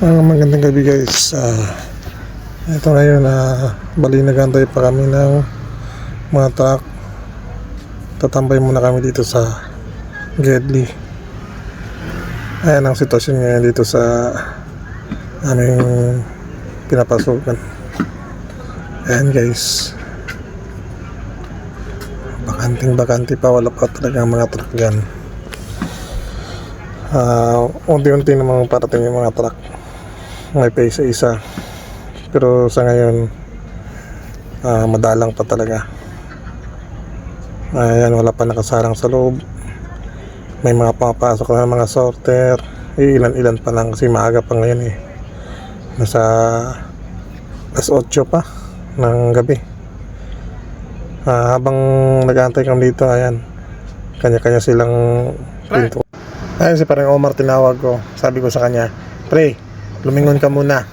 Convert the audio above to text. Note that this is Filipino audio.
Magandang gabi guys. Ito ngayon bali nagantay pa kami ng mga truck. Tatambay muna kami dito sa Gedli. Ayan ang sitwasyon ngayon dito sa aming pinapasukan. Ayan guys, bakante pa, wala pa talaga mga truck dyan. Unti-unti namang parating yung mga truck, may pa isa-isa, pero sa ngayon madalang pa talaga. Ayan, wala pa nakasarang sa loob, may mga pumapasok na mga sorter, ilan-ilan pa lang kasi maaga pa ngayon nasa alas 8 pa ng gabi. Habang nag-aantay kami dito, ayan, kanya-kanya silang pinto. Ayun si parang Omar, tinawag ko, sabi ko sa kanya, pre, lumingon ka muna.